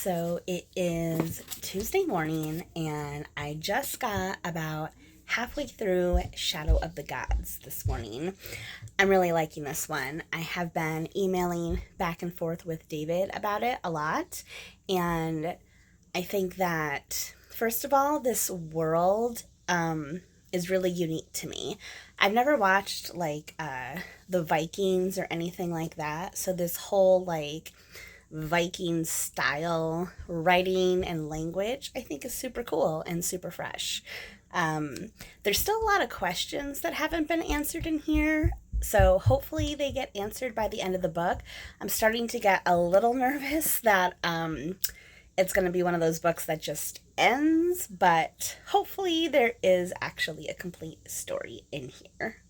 So it is Tuesday morning, and I just got about halfway through Shadow of the Gods this morning. I'm really liking this one. I have been emailing back and forth with David about it a lot, and I think that, first of all, this world is really unique to me. I've never watched, the Vikings or anything like that, so this whole, Viking style writing and language I think is super cool and super fresh. There's still a lot of questions that haven't been answered in here, so hopefully they get answered by the end of the book. I'm starting to get a little nervous that it's going to be one of those books that just ends, but hopefully there is actually a complete story in here.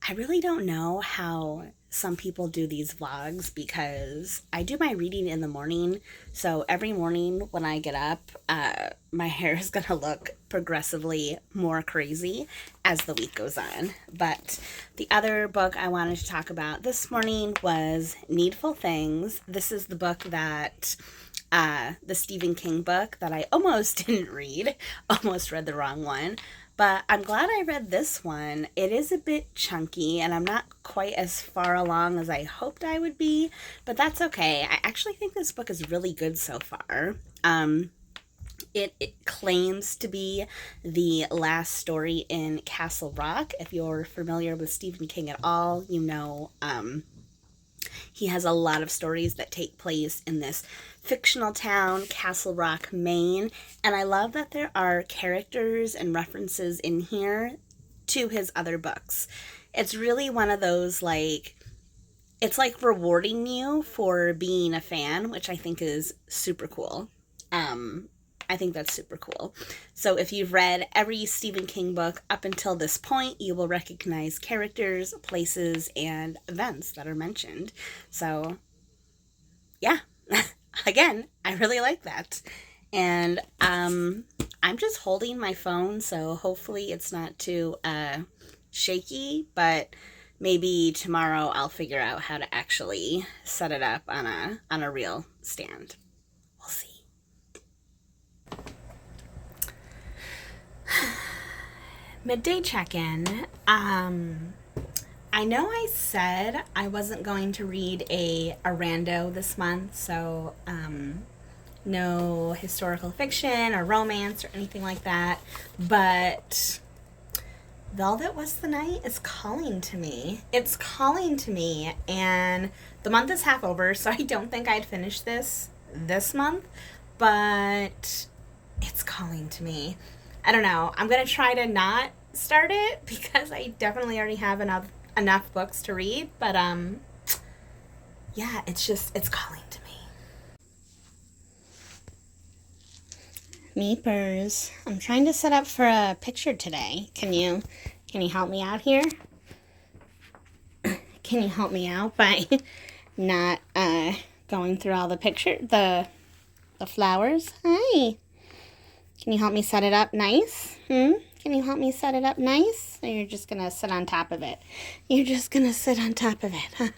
I really don't know how some people do these vlogs because I do my reading in the morning. So every morning when I get up, my hair is going to look progressively more crazy as the week goes on. But the other book I wanted to talk about this morning was Needful Things. This is the book that the Stephen King book that I almost didn't read, almost read the wrong one. But I'm glad I read this one. It is a bit chunky, and I'm not quite as far along as I hoped I would be, but that's okay. I actually think this book is really good so far. It claims to be the last story in Castle Rock. If you're familiar with Stephen King at all, you know he has a lot of stories that take place in this fictional town, Castle Rock, Maine, and I love that there are characters and references in here to his other books. It's really one of those, it's like rewarding you for being a fan, which I think is super cool. I think that's super cool. So if you've read every Stephen King book up until this point, you will recognize characters, places, and events that are mentioned. So, yeah. Again, I really like that. And I'm just holding my phone, so hopefully it's not too shaky, but maybe tomorrow I'll figure out how to actually set it up on a real stand. We'll see. Midday check-in. I know I said I wasn't going to read a rando this month, so no historical fiction or romance or anything like that, but Velvet Was the Night is calling to me. It's calling to me, and the month is half over, so I don't think I'd finish this month, but it's calling to me. I don't know. I'm going to try to not start it because I definitely already have enough books to read, but yeah, it's calling to me. Meepers, I'm trying to set up for a picture today. Can you help me out here? Can you help me out by not going through all the flowers? Hi. Can you help me set it up nice? Can you help me set it up nice? Or you're just going to sit on top of it? You're just going to sit on top of it, huh?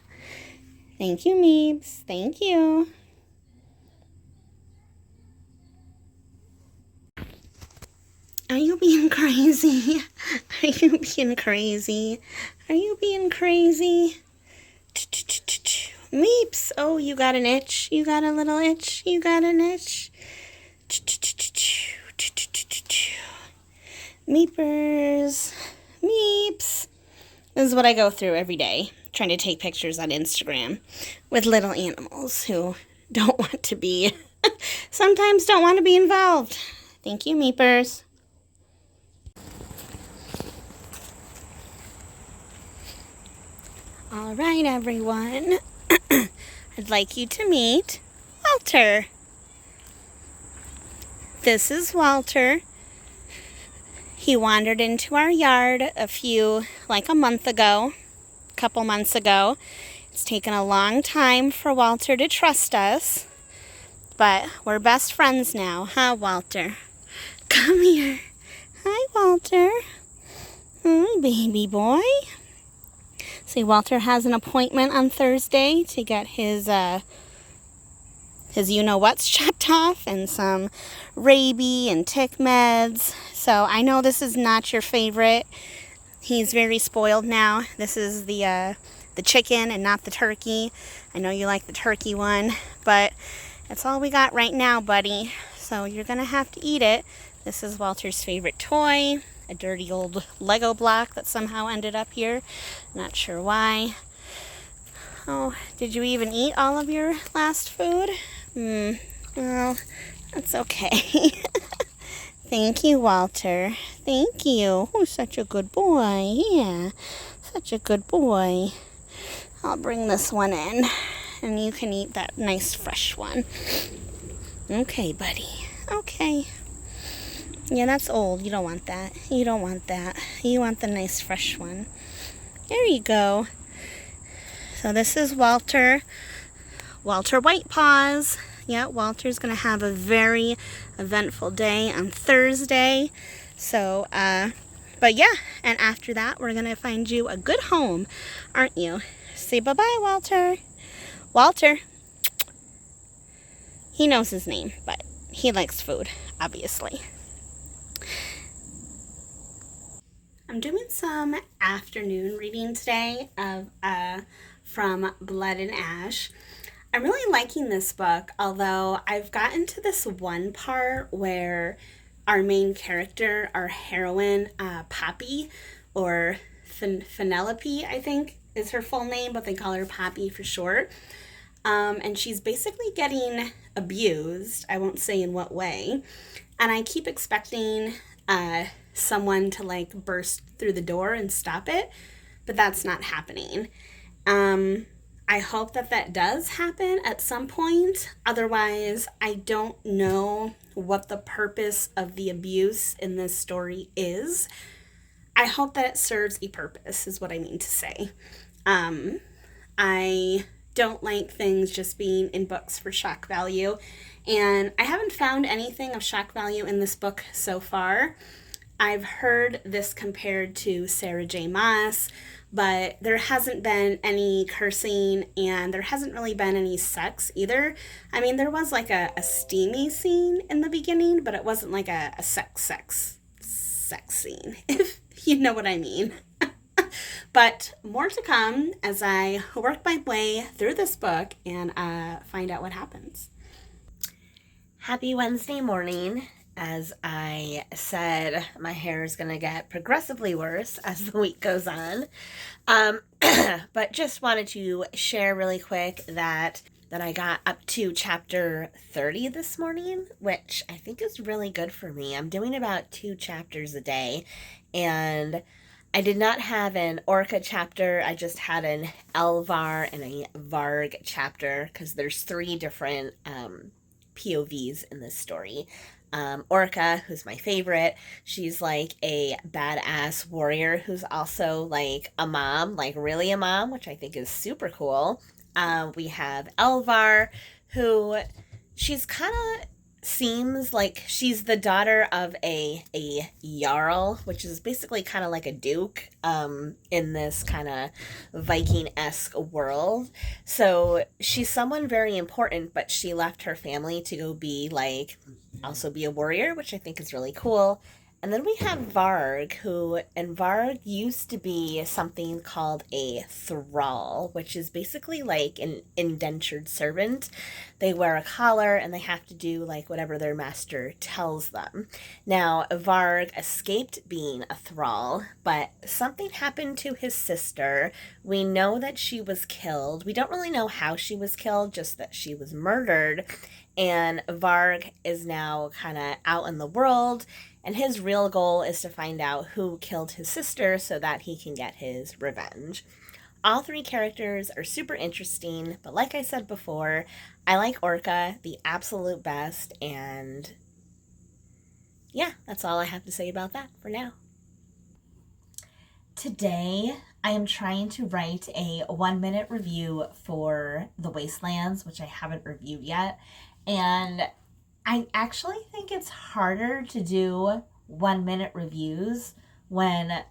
Thank you, Meebs. Thank you. Are you being crazy? Are you being crazy? Are you being crazy? Meeps. Oh, you got an itch. You got a little itch. You got an itch. Meepers. Meeps. This is what I go through every day, trying to take pictures on Instagram with little animals who sometimes don't want to be involved. Thank you, Meepers. All right, everyone. I'd like you to meet Walter. This is Walter. He wandered into our yard a couple months ago. It's taken a long time for Walter to trust us, but we're best friends now, huh, Walter? Come here. Hi, Walter. Hi, baby boy. See, Walter has an appointment on Thursday to get his his you-know-what's chopped off and some rabies and tick meds. So I know this is not your favorite. He's very spoiled now. This is the chicken and not the turkey. I know you like the turkey one, but that's all we got right now, buddy. So you're gonna have to eat it. This is Walter's favorite toy, a dirty old Lego block that somehow ended up here. Not sure why. Oh, did you even eat all of your last food? Well, that's okay. Thank you, Walter. Thank you. Oh, such a good boy. Yeah, such a good boy. I'll bring this one in, and you can eat that nice fresh one. Okay, buddy. Okay. Yeah, that's old. You don't want that. You don't want that. You want the nice fresh one. There you go. So this is Walter. Walter White Paws. Yeah, Walter's going to have a very eventful day on Thursday. So, but yeah, and after that, we're going to find you a good home, aren't you? Say bye-bye, Walter. Walter. He knows his name, but he likes food, obviously. I'm doing some afternoon reading today of from Blood and Ash. I'm really liking this book, although I've gotten to this one part where our main character, our heroine, Poppy, or Penelope, I think is her full name, but they call her Poppy for short. And she's basically getting abused. I won't say in what way. And I keep expecting someone to like burst through the door and stop it, but that's not happening. I hope that does happen at some point. Otherwise, I don't know what the purpose of the abuse in this story is. I hope that it serves a purpose, is what I mean to say. I don't like things just being in books for shock value, and I haven't found anything of shock value in this book so far. I've heard this compared to Sarah J. Maas, but there hasn't been any cursing, and there hasn't really been any sex either. I mean, there was like a steamy scene in the beginning, but it wasn't like a sex scene, if you know what I mean. But more to come as I work my way through this book and find out what happens. Happy Wednesday morning. As I said, my hair is going to get progressively worse as the week goes on. But just wanted to share really quick that I got up to chapter 30 this morning, which I think is really good for me. I'm doing about 2 chapters a day, and I did not have an Orca chapter. I just had an Elvar and a Varg chapter because there's 3 different POVs in this story. Orca, who's my favorite, she's like a badass warrior who's also like a mom, like really a mom, which I think is super cool. We have Elvar, who she's kind of seems like she's the daughter of a jarl, which is basically kind of like a duke in this kind of Viking-esque world. So she's someone very important, but she left her family to go be like also be a warrior, which I think is really cool. And then we have Varg, and Varg used to be something called a thrall, which is basically like an indentured servant. They wear a collar and they have to do like whatever their master tells them. Now, Varg escaped being a thrall, but something happened to his sister. We know that she was killed. We don't really know how she was killed, just that she was murdered. And Varg is now kind of out in the world, and his real goal is to find out who killed his sister so that he can get his revenge. All 3 characters are super interesting, but like I said before, I like Orca the absolute best, and yeah, that's all I have to say about that for now. Today, I am trying to write a 1-minute review for The Wastelands, which I haven't reviewed yet. And I actually think it's harder to do 1-minute reviews when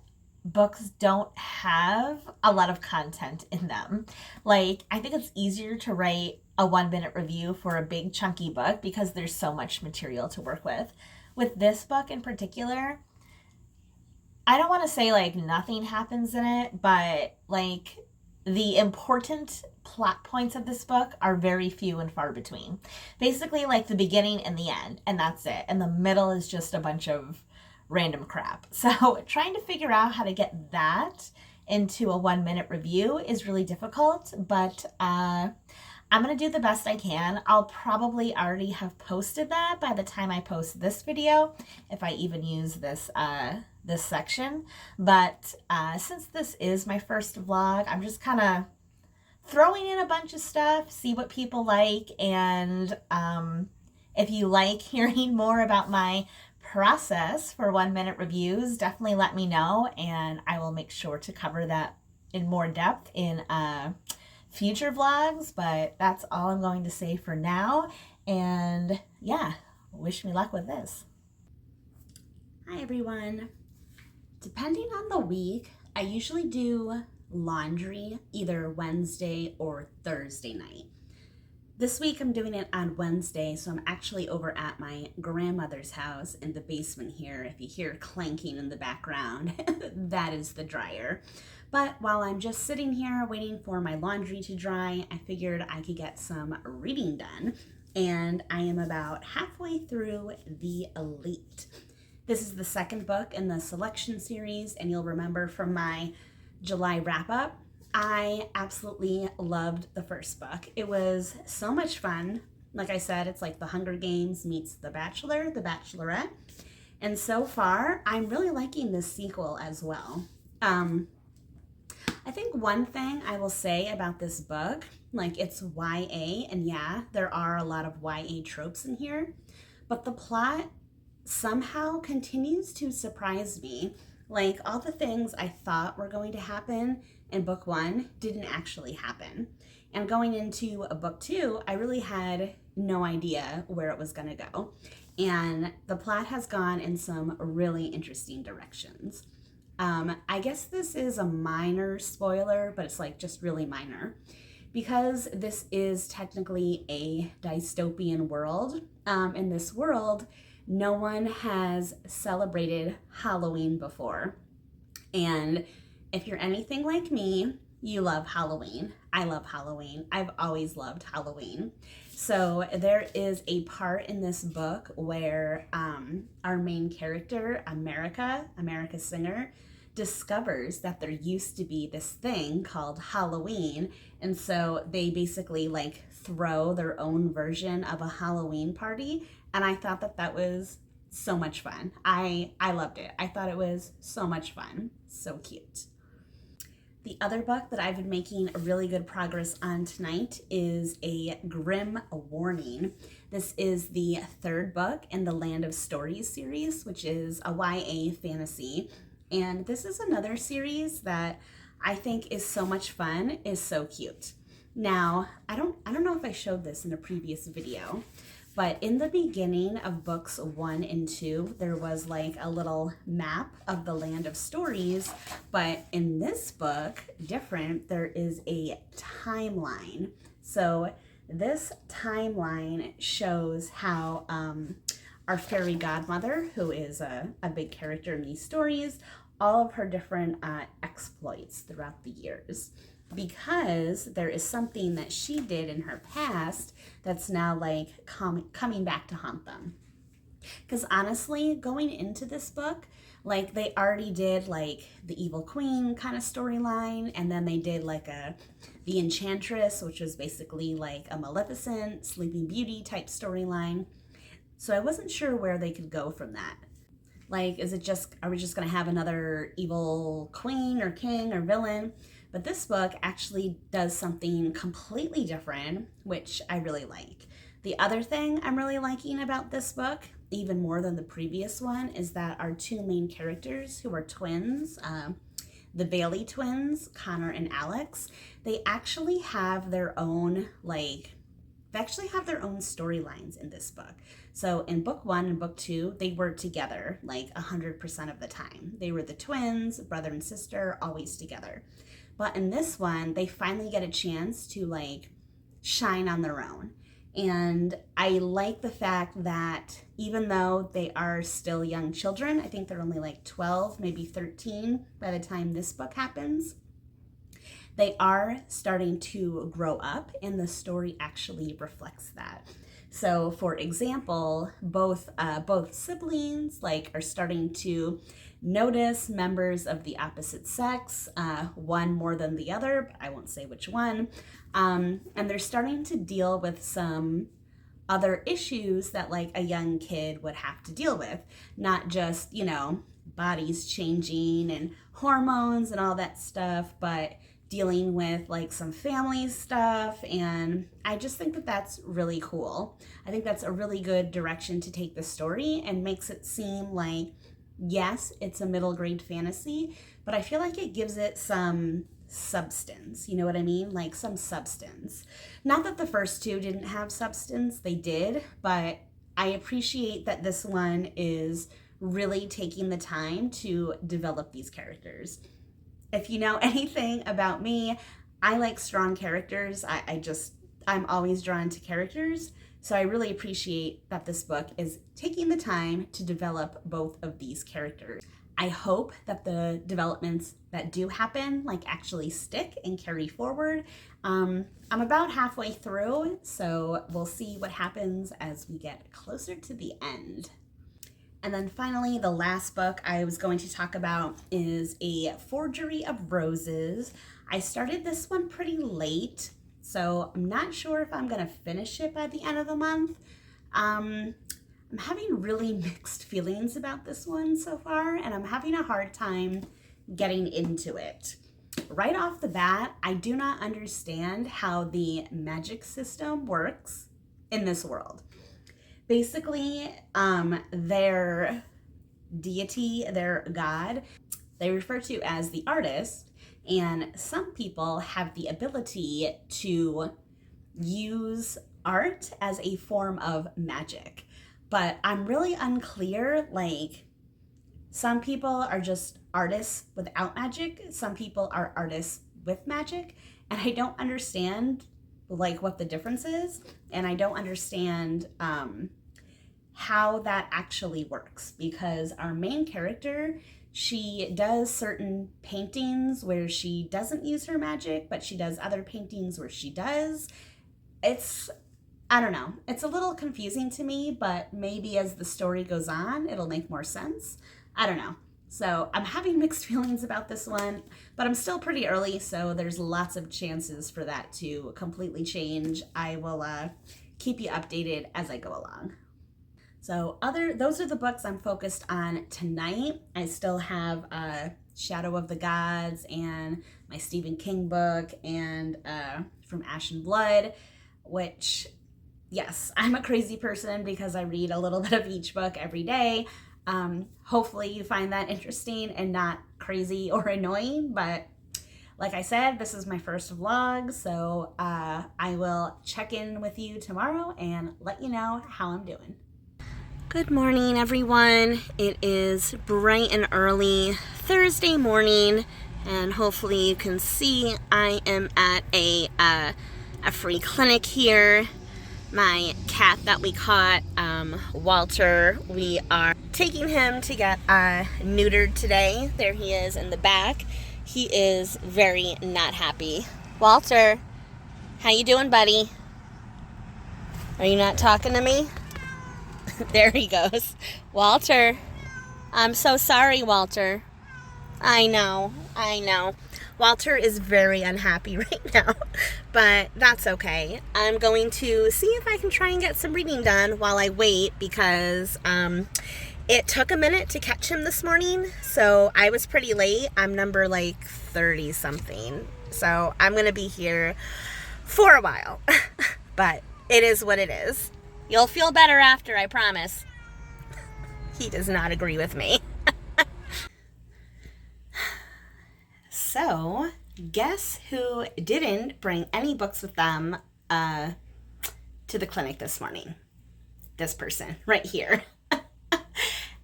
books don't have a lot of content in them. Like, I think it's easier to write a 1-minute review for a big chunky book because there's so much material to work with. With this book in particular, I don't want to say like nothing happens in it, but like the important plot points of this book are very few and far between. Basically, like the beginning and the end, and that's it. And the middle is just a bunch of random crap. So trying to figure out how to get that into a 1-minute review is really difficult, but I'm going to do the best I can. I'll probably already have posted that by the time I post this video, if I even use this this section. But since this is my first vlog, I'm just kind of throwing in a bunch of stuff, see what people like, and if you like hearing more about my process for 1-minute reviews, definitely let me know, and I will make sure to cover that in more depth in future vlogs. But that's all I'm going to say for now, and yeah, wish me luck with this. Hi everyone. Depending on the week, I usually do laundry either Wednesday or Thursday night. This week I'm doing it on Wednesday, so I'm actually over at my grandmother's house in the basement here. If you hear clanking in the background, that is the dryer. But while I'm just sitting here waiting for my laundry to dry, I figured I could get some reading done. And I am about halfway through The Elite. This is the second book in the selection series, and you'll remember from my July wrap-up, I absolutely loved the first book. It was so much fun. Like I said, it's like The Hunger Games meets The Bachelor, The Bachelorette. And so far, I'm really liking this sequel as well. I think one thing I will say about this book, like it's YA, and yeah, there are a lot of YA tropes in here, but the plot somehow continues to surprise me. Like all the things I thought were going to happen in book 1 didn't actually happen. And going into book 2, I really had no idea where it was going to go. And the plot has gone in some really interesting directions. I guess this is a minor spoiler, but it's like just really minor. Because this is technically a dystopian world, in this world, no one has celebrated Halloween before. And if you're anything like me, you love Halloween. I love Halloween. I've always loved Halloween. So there is a part in this book where our main character, America Singer, discovers that there used to be this thing called Halloween. And so they basically like throw their own version of a Halloween party. And I thought that that was so much fun. I loved it. I thought it was so much fun. So cute. The other book that I've been making really good progress on tonight is A Grim Warning. This is the third book in the Land of Stories series, which is a YA fantasy. And this is another series that I think is so much fun, is so cute. Now, I don't know if I showed this in a previous video, but in the beginning of books 1 and 2, there was like a little map of the Land of Stories, but in this book, different, there is a timeline. So this timeline shows how our fairy godmother, who is a big character in these stories, all of her different exploits throughout the years. Because there is something that she did in her past that's now like coming back to haunt them. Because honestly, going into this book, like they already did like the Evil Queen kind of storyline, and then they did like the Enchantress, which was basically like a Maleficent, Sleeping Beauty type storyline. So I wasn't sure where they could go from that. Like, are we just gonna have another evil queen or king or villain? But this book actually does something completely different, which I really like. The other thing I'm really liking about this book, even more than the previous one, is that our two main characters, who are twins, the Bailey twins, Connor and Alex, they actually have their own storylines in this book. So in book 1 and book 2, they were together like 100% of the time. They were the twins, brother and sister, always together. But in this one, they finally get a chance to like shine on their own. And I like the fact that even though they are still young children, I think they're only like 12, maybe 13 by the time this book happens, they are starting to grow up, and the story actually reflects that. So, for example, both siblings are starting to notice members of the opposite sex, one more than the other, but I won't say which one. And they're starting to deal with some other issues that a young kid would have to deal with, not just, bodies changing and hormones and all that stuff, but dealing with some family stuff. And I just think that that's really cool. I think that's a really good direction to take the story, and makes it seem like, yes, it's a middle grade fantasy, but I feel like it gives it some substance. You know what I mean? Some substance. Not that the first two didn't have substance, they did, but I appreciate that this one is really taking the time to develop these characters. If you know anything about me, I like strong characters. I'm always drawn to characters. So I really appreciate that this book is taking the time to develop both of these characters. I hope that the developments that do happen actually stick and carry forward. I'm about halfway through, so we'll see what happens as we get closer to the end. And then finally, the last book I was going to talk about is A Forgery of Roses. I started this one pretty late, so I'm not sure if I'm going to finish it by the end of the month. I'm having really mixed feelings about this one so far, and I'm having a hard time getting into it. Right off the bat, I do not understand how the magic system works in this world. Basically, their deity, their god, they refer to as the artist, and some people have the ability to use art as a form of magic. But I'm really unclear, some people are just artists without magic, some people are artists with magic, and I don't understand what the difference is, and I don't understand how that actually works, because our main character, she does certain paintings where she doesn't use her magic, but she does other paintings where she does. I don't know. It's a little confusing to me, but maybe as the story goes on, it'll make more sense. I don't know. So I'm having mixed feelings about this one, but I'm still pretty early, so there's lots of chances for that to completely change. I will keep you updated as I go along. So those are the books I'm focused on tonight. I still have Shadow of the Gods and my Stephen King book, and From Ash and Blood, which, yes, I'm a crazy person because I read a little bit of each book every day. Hopefully you find that interesting and not crazy or annoying, but like I said, this is my first vlog, so I will check in with you tomorrow and let you know how I'm doing. Good morning, everyone. It is bright and early Thursday morning, and hopefully you can see I am at a free clinic here. My cat that we caught, Walter, we are taking him to get neutered today. There he is in the back. He is very not happy. Walter, how you doing, buddy? Are you not talking to me? There he goes. Walter, I'm so sorry, Walter. I know. Walter is very unhappy right now, but that's okay. I'm going to see if I can try and get some reading done while I wait, because it took a minute to catch him this morning, so I was pretty late. I'm number 30 something, so I'm going to be here for a while, but it is what it is. You'll feel better after, I promise. He does not agree with me. So, guess who didn't bring any books with them to the clinic this morning? This person right here.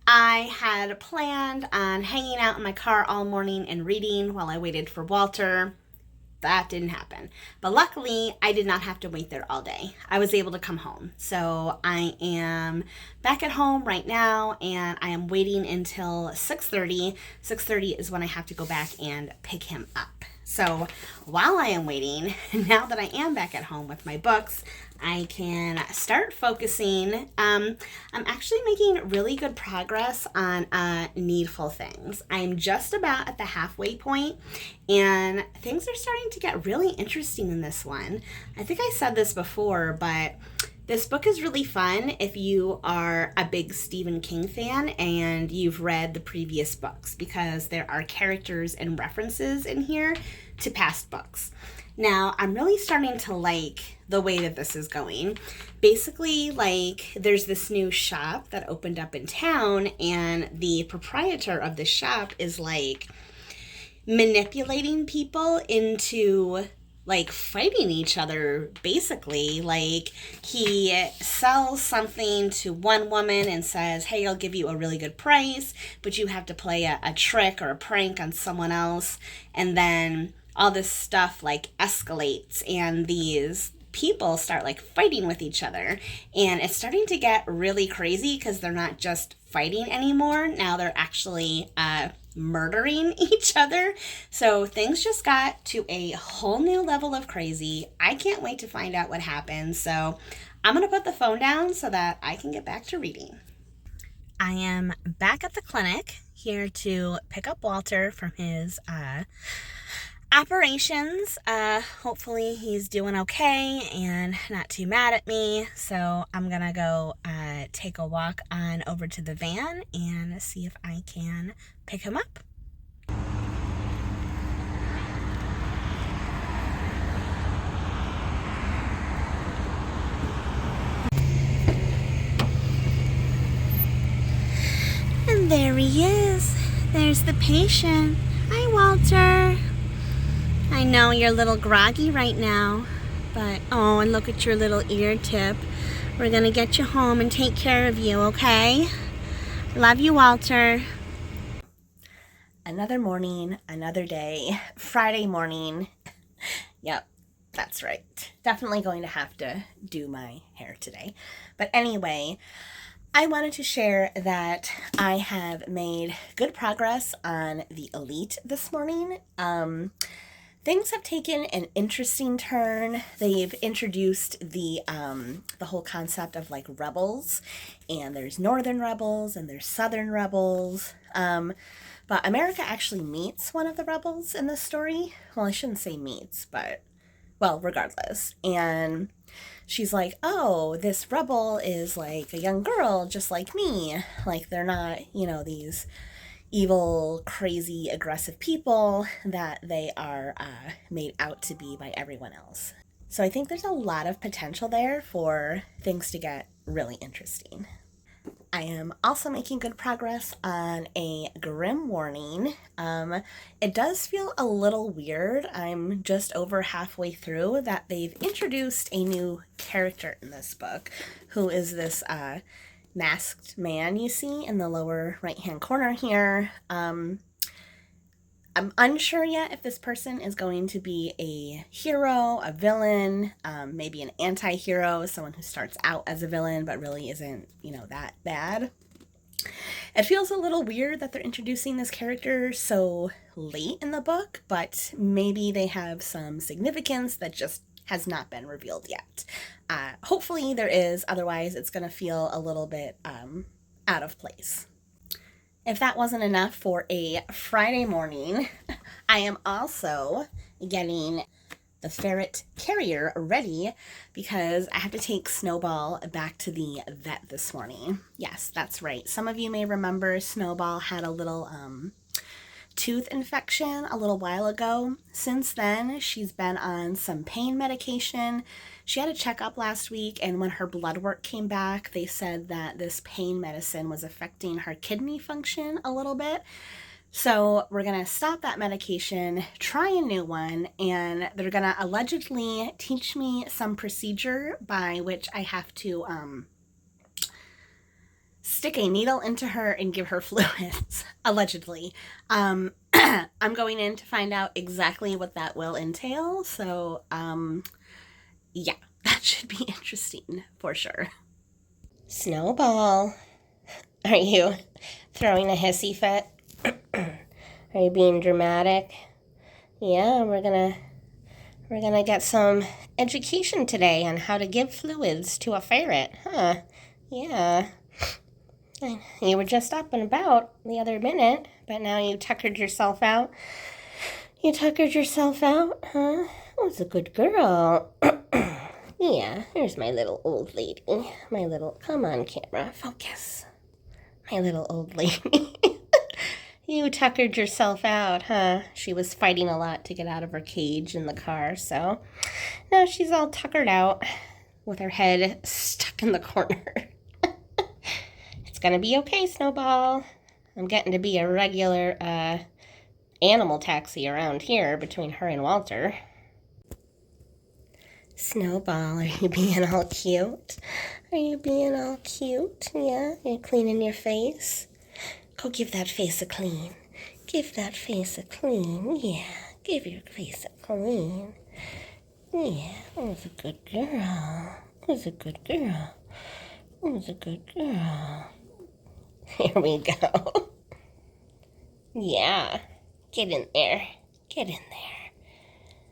I had planned on hanging out in my car all morning and reading while I waited for Walter. that didn't happen. But luckily, I did not have to wait there all day. I was able to come home. So I am back at home right now, and I am waiting until 6:30. 6:30 is when I have to go back and pick him up. So while I am waiting, now that I am back at home with my books, I can start focusing. I'm actually making really good progress on Needful Things. I'm just about at the halfway point, and things are starting to get really interesting in this one. I think I said this before, but this book is really fun if you are a big Stephen King fan and you've read the previous books, because there are characters and references in here to past books. Now, I'm really starting to like the way that this is going. Basically, like, there's this new shop that opened up in town, and the proprietor of the shop is, like, manipulating people into, like, fighting each other, basically. Like, he sells something to one woman and says, hey, I'll give you a really good price, but you have to play a trick or a prank on someone else. And then all this stuff, like, escalates, and these people start, like, fighting with each other. And it's starting to get really crazy, because they're not just fighting anymore. Now they're actually murdering each other. So things just got to a whole new level of crazy. I can't wait to find out what happens. So I'm going to put the phone down so that I can get back to reading. I am back at the clinic here to pick up Walter from his operations. Hopefully he's doing okay and not too mad at me. So I'm gonna go take a walk on over to the van and see if I can pick him up. And there he is. There's the patient. Hi, Walter. I know you're a little groggy right now, but oh, and look at your little ear tip. We're gonna get you home and take care of you, okay? Love you, Walter. Another morning, another day. Friday morning. Yep, that's right. Definitely going to have to do my hair today. But anyway, I wanted to share that I have made good progress on the Elite this morning. Things have taken an interesting turn. They've introduced the whole concept of, like, rebels, and there's northern rebels and there's southern rebels. But America actually meets one of the rebels in this story. Well, I shouldn't say meets, but, well, regardless. And she's like, oh, this rebel is, like, a young girl just like me. Like, they're not, you know, these evil, crazy, aggressive people that they are made out to be by everyone else. So I think there's a lot of potential there for things to get really interesting. I am also making good progress on a grim warning. It does feel a little weird. I'm just over halfway through that they've introduced a new character in this book, who is this masked man you see in the lower right hand corner here. I'm unsure yet if this person is going to be a hero, a villain, maybe an anti-hero, someone who starts out as a villain but really isn't, you know, that bad. It feels a little weird that they're introducing this character so late in the book, but maybe they have some significance that just has not been revealed yet. Hopefully there is, otherwise it's going to feel a little bit out of place. If that wasn't enough for a Friday morning, I am also getting the ferret carrier ready because I have to take Snowball back to the vet this morning. Yes, that's right. Some of you may remember Snowball had a little tooth infection a little while ago. Since then, she's been on some pain medication. She had a checkup last week, and when her blood work came back, they said that this pain medicine was affecting her kidney function a little bit. So we're going to stop that medication, try a new one, and they're going to allegedly teach me some procedure by which I have to stick a needle into her and give her fluids, allegedly. I'm going in to find out exactly what that will entail. So, yeah, that should be interesting for sure. Snowball, are you throwing a hissy fit? Are you being dramatic? Yeah, we're gonna get some education today on how to give fluids to a ferret, huh? Yeah. You were just up and about the other minute, but now you tuckered yourself out. You tuckered yourself out, huh? Oh, it's a good girl. Yeah, here's my little old lady. Come on, camera, focus. My little old lady. You tuckered yourself out, huh? She was fighting a lot to get out of her cage in the car, so now she's all tuckered out with her head stuck in the corner. It's gonna be okay, Snowball. I'm getting to be a regular, animal taxi around here between her and Walter. Snowball, are you being all cute? Are you being all cute? Yeah? You're cleaning your face? Go give that face a clean. Give that face a clean. Yeah, give your face a clean. Yeah, that's a good girl. That's a good girl. That's a good girl. Here we go. Yeah, get in there. Get in there.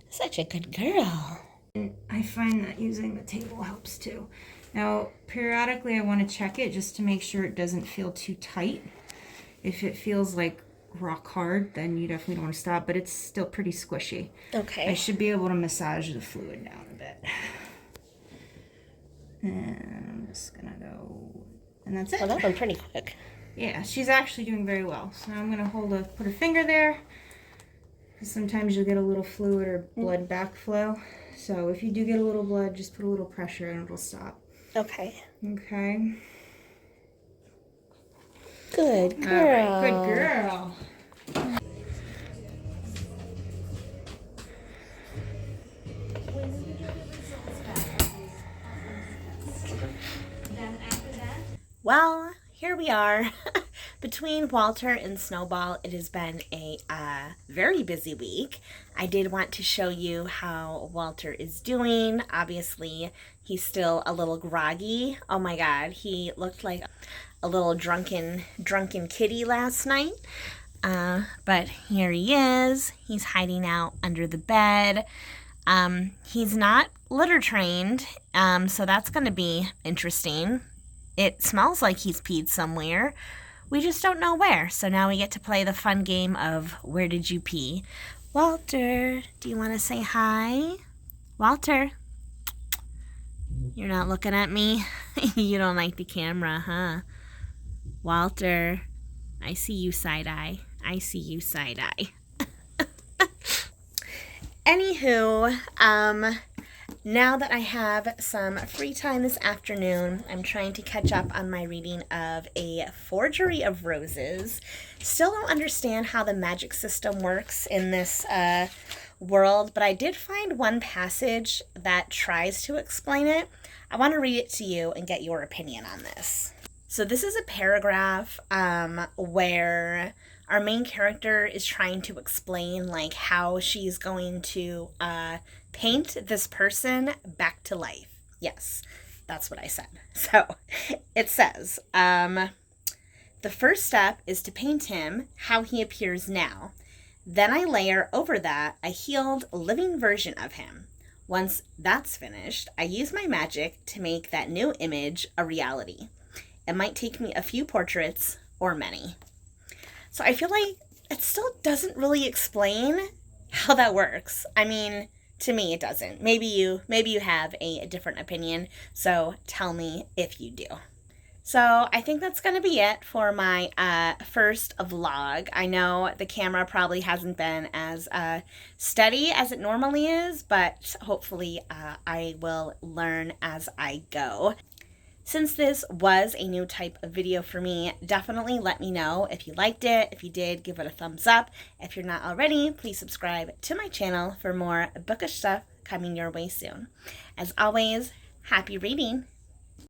Such a good girl. I find that using the table helps too. Now, periodically I want to check it just to make sure it doesn't feel too tight. If it feels like rock hard, then you definitely don't want to stop, but it's still pretty squishy. Okay. I should be able to massage the fluid down a bit. And I'm just gonna go, and that's it. Well, that went pretty quick. Yeah, she's actually doing very well. So I'm gonna put a finger there, because sometimes you'll get a little fluid or blood backflow. So if you do get a little blood, just put a little pressure and it'll stop. Okay. Okay. Good girl. All right, good girl. Well, here we are. Between Walter and Snowball, it has been a very busy week. I did want to show you how Walter is doing. Obviously, he's still a little groggy. Oh my God, he looked like a little drunken kitty last night. But here he is. He's hiding out under the bed. He's not litter trained, so that's going to be interesting. It smells like he's peed somewhere. We just don't know where. So now we get to play the fun game of where did you pee? Walter, do you want to say hi? Walter, you're not looking at me? You don't like the camera, huh? Walter, I see you side-eye. I see you side-eye. Anywho, now that I have some free time this afternoon, I'm trying to catch up on my reading of A Forgery of Roses. Still don't understand how the magic system works in this world, but I did find one passage that tries to explain it. I want to read it to you and get your opinion on this. So this is a paragraph where our main character is trying to explain like how she's going to paint this person back to life. Yes, that's what I said. So it says, the first step is to paint him how he appears now. Then I layer over that a healed living version of him. Once that's finished, I use my magic to make that new image a reality. It might take me a few portraits or many. So I feel like it still doesn't really explain how that works. I mean, to me, it doesn't. Maybe you have a different opinion, so tell me if you do. So I think that's going to be it for my first vlog. I know the camera probably hasn't been as steady as it normally is, but hopefully I will learn as I go. Since this was a new type of video for me, definitely let me know if you liked it. If you did, give it a thumbs up. If you're not already, please subscribe to my channel for more bookish stuff coming your way soon. As always, happy reading!